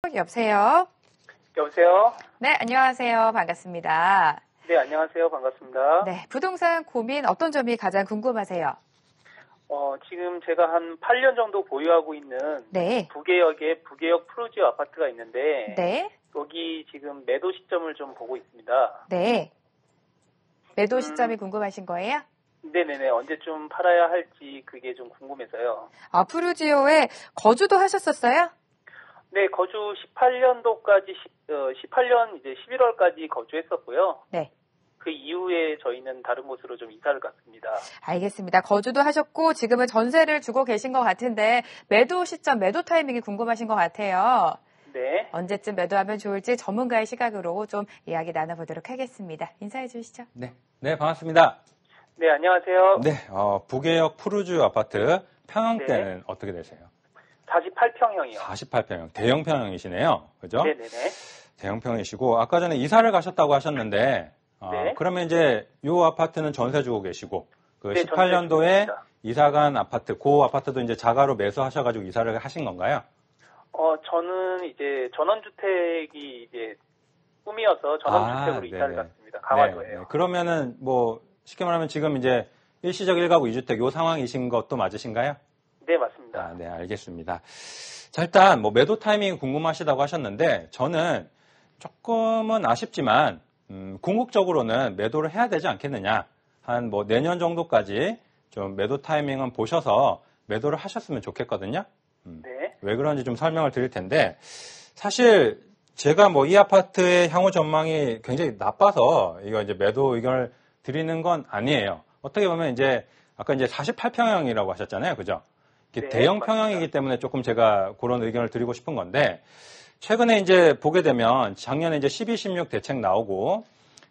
여보세요? 여보세요? 네, 안녕하세요. 반갑습니다. 네, 안녕하세요. 반갑습니다. 네, 부동산 고민 어떤 점이 가장 궁금하세요? 지금 제가 한 8년 정도 보유하고 있는 네. 부계역에 부계역 프루지오 아파트가 있는데 네. 여기 지금 매도 시점을 좀 보고 있습니다. 네. 매도 시점이 궁금하신 거예요? 네네네. 언제쯤 팔아야 할지 그게 좀 궁금해서요. 푸르지오에 거주도 하셨었어요? 네, 거주 18년도까지 18년 이제 11월까지 거주했었고요. 네. 그 이후에 저희는 다른 곳으로 좀 이사를 갔습니다. 알겠습니다. 거주도 하셨고 지금은 전세를 주고 계신 것 같은데 매도 시점, 매도 타이밍이 궁금하신 것 같아요. 네. 언제쯤 매도하면 좋을지 전문가의 시각으로 좀 이야기 나눠보도록 하겠습니다. 인사해 주시죠. 네, 반갑습니다. 네, 안녕하세요. 네, 부계역 푸르지오 아파트 평형대는 네. 어떻게 되세요? 48평형이요. 48평형, 대형 평형이시네요. 그죠? 네네네. 대형 평형이시고 아까 전에 이사를 가셨다고 하셨는데 네. 그러면 이제 이 아파트는 전세 주고 계시고 그 네, 18년도에 이사 간 아파트, 그 아파트도 이제 자가로 매수하셔가지고 이사를 하신 건가요? 저는 이제 전원주택이 이제 꿈이어서 전원주택으로 이사를 갔습니다. 강화도예요. 네. 그러면은 뭐 쉽게 말하면 지금 이제 일시적 1가구 2주택 요 상황이신 것도 맞으신가요? 네, 맞습니다. 네, 알겠습니다. 자, 일단 뭐 매도 타이밍이 궁금하시다고 하셨는데 저는 조금은 아쉽지만 궁극적으로는 매도를 해야 되지 않겠느냐. 한 뭐 내년 정도까지 좀 매도 타이밍은 보셔서 매도를 하셨으면 좋겠거든요. 네. 왜 그런지 좀 설명을 드릴 텐데 사실 제가 뭐 이 아파트의 향후 전망이 굉장히 나빠서 이거 이제 매도 의견을 드리는 건 아니에요. 어떻게 보면 이제 아까 이제 48평형이라고 하셨잖아요. 그죠? 네, 대형 평형이기 때문에 조금 제가 그런 의견을 드리고 싶은 건데 최근에 이제 보게 되면 작년에 이제 12, 16 대책 나오고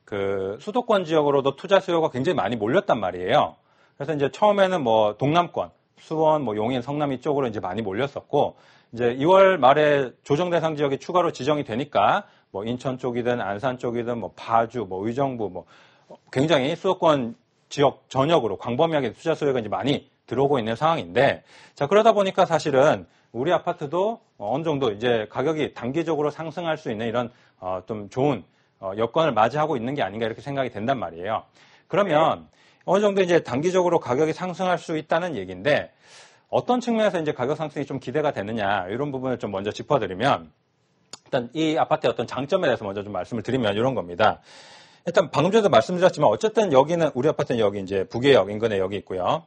그 수도권 지역으로도 투자 수요가 굉장히 많이 몰렸단 말이에요. 그래서 이제 처음에는 뭐 동남권, 수원, 뭐 용인, 성남 이쪽으로 이제 많이 몰렸었고 이제 2월 말에 조정 대상 지역이 추가로 지정이 되니까 뭐 인천 쪽이든 안산 쪽이든 뭐 파주, 뭐 의정부 뭐 굉장히 수도권 지역 전역으로 광범위하게 투자 수요가 이제 많이 들어오고 있는 상황인데 자 그러다 보니까 사실은 우리 아파트도 어느 정도 이제 가격이 단기적으로 상승할 수 있는 이런 좀 좋은 여건을 맞이하고 있는 게 아닌가 이렇게 생각이 된단 말이에요. 그러면 어느 정도 이제 단기적으로 가격이 상승할 수 있다는 얘기인데 어떤 측면에서 이제 가격 상승이 좀 기대가 되느냐 이런 부분을 좀 먼저 짚어드리면 일단 이 아파트의 어떤 장점에 대해서 먼저 좀 말씀을 드리면 이런 겁니다. 일단 방금 전에도 말씀드렸지만 어쨌든 여기는 우리 아파트는 여기 이제 부계역 인근에 여기 있고요.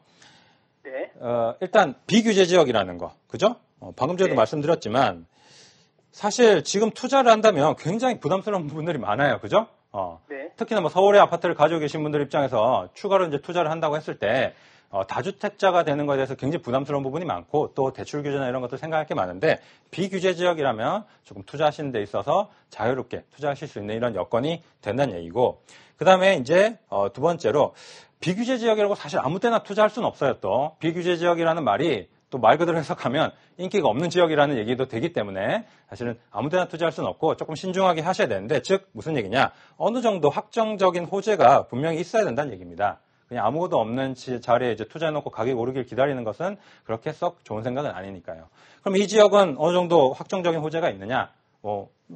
네. 일단 비규제 지역이라는 거, 그죠? 방금 전에도 말씀드렸지만 사실 지금 투자를 한다면 굉장히 부담스러운 부분들이 많아요, 그죠? 네. 특히나 뭐 서울에 아파트를 가지고 계신 분들 입장에서 추가로 이제 투자를 한다고 했을 때 다주택자가 되는 것에 대해서 굉장히 부담스러운 부분이 많고 또 대출 규제나 이런 것도 생각할 게 많은데 비규제 지역이라면 조금 투자하시는 데 있어서 자유롭게 투자하실 수 있는 이런 여건이 된다는 얘기고 그 다음에 이제 두 번째로 비규제 지역이라고 사실 아무 때나 투자할 수는 없어요. 또 비규제 지역이라는 말이 또 말 그대로 해석하면 인기가 없는 지역이라는 얘기도 되기 때문에 사실은 아무 데나 투자할 수는 없고 조금 신중하게 하셔야 되는데 즉 무슨 얘기냐 어느 정도 확정적인 호재가 분명히 있어야 된다는 얘기입니다. 그냥 아무것도 없는 자리에 이제 투자해놓고 가격이 오르길 기다리는 것은 그렇게 썩 좋은 생각은 아니니까요. 그럼 이 지역은 어느 정도 확정적인 호재가 있느냐?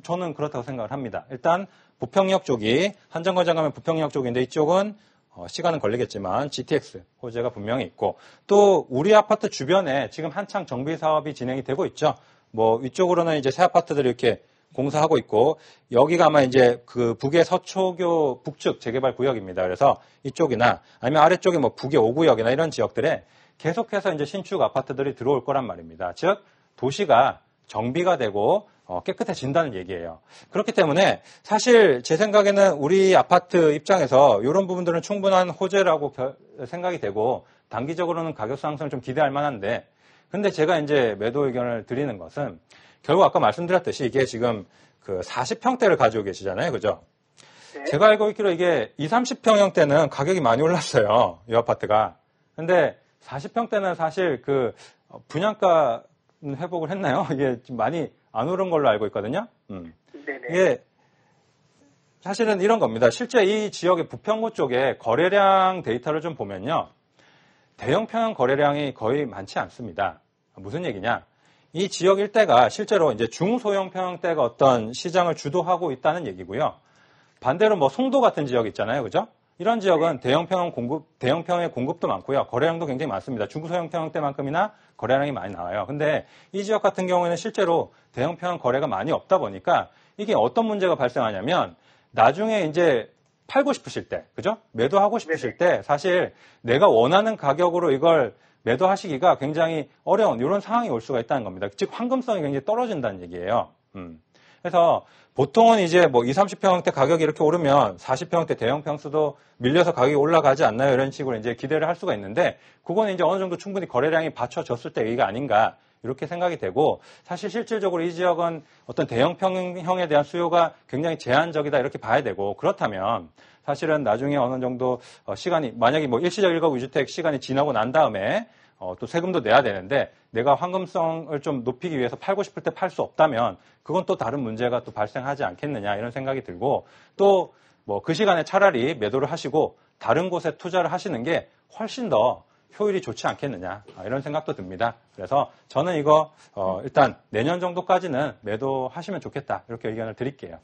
저는 그렇다고 생각을 합니다. 일단 부평역 쪽이 한정거장 가면 부평역 쪽인데 이쪽은 시간은 걸리겠지만 GTX 호재가 분명히 있고 또 우리 아파트 주변에 지금 한창 정비 사업이 진행이 되고 있죠. 뭐 위쪽으로는 이제 새 아파트들이 이렇게 공사하고 있고 여기가 아마 이제 그 북의 서초교 북측 재개발 구역입니다. 그래서 이쪽이나 아니면 아래쪽에 뭐 북의 5구역이나 이런 지역들에 계속해서 이제 신축 아파트들이 들어올 거란 말입니다. 즉 도시가 정비가 되고 깨끗해진다는 얘기예요. 그렇기 때문에 사실 제 생각에는 우리 아파트 입장에서 이런 부분들은 충분한 호재라고 생각이 되고 단기적으로는 가격 상승을 좀 기대할 만한데 근데 제가 이제 매도 의견을 드리는 것은 결국 아까 말씀드렸듯이 이게 지금 그 40평대를 가지고 계시잖아요. 그죠? 네. 제가 알고 있기로 이게 20, 30평형대는 가격이 많이 올랐어요. 이 아파트가. 근데 40평대는 사실 그 분양가 회복을 했나요? 이게 좀 많이 안 오른 걸로 알고 있거든요. 네네. 이게 사실은 이런 겁니다. 실제 이 지역의 부평구 쪽에 거래량 데이터를 좀 보면요. 대형 평형 거래량이 거의 많지 않습니다. 무슨 얘기냐? 이 지역 일대가 실제로 이제 중소형 평형대가 어떤 시장을 주도하고 있다는 얘기고요. 반대로 뭐 송도 같은 지역 있잖아요. 그죠? 이런 지역은 대형 평형의 공급도 많고요. 거래량도 굉장히 많습니다. 중소형 평형대만큼이나 거래량이 많이 나와요. 근데 이 지역 같은 경우에는 실제로 대형 평형 거래가 많이 없다 보니까 이게 어떤 문제가 발생하냐면 나중에 이제 팔고 싶으실 때, 그죠? 매도하고 싶으실 때 사실 내가 원하는 가격으로 이걸 매도하시기가 굉장히 어려운 이런 상황이 올 수가 있다는 겁니다. 즉 황금성이 굉장히 떨어진다는 얘기예요. 그래서 보통은 이제 뭐 20, 30평대 가격이 이렇게 오르면 40평대 대형 평수도 밀려서 가격이 올라가지 않나요? 이런 식으로 이제 기대를 할 수가 있는데 그거는 이제 어느 정도 충분히 거래량이 받쳐졌을 때 얘기가 아닌가 이렇게 생각이 되고 사실 실질적으로 이 지역은 어떤 대형 평형에 대한 수요가 굉장히 제한적이다 이렇게 봐야 되고 그렇다면 사실은 나중에 어느 정도 시간이 만약에 뭐 일시적 1가구 2주택 시간이 지나고 난 다음에 또 세금도 내야 되는데 내가 황금성을 좀 높이기 위해서 팔고 싶을 때 팔 수 없다면 그건 또 다른 문제가 또 발생하지 않겠느냐 이런 생각이 들고 또 뭐 그 시간에 차라리 매도를 하시고 다른 곳에 투자를 하시는 게 훨씬 더 효율이 좋지 않겠느냐 이런 생각도 듭니다. 그래서 저는 이거 일단 내년 정도까지는 매도하시면 좋겠다 이렇게 의견을 드릴게요.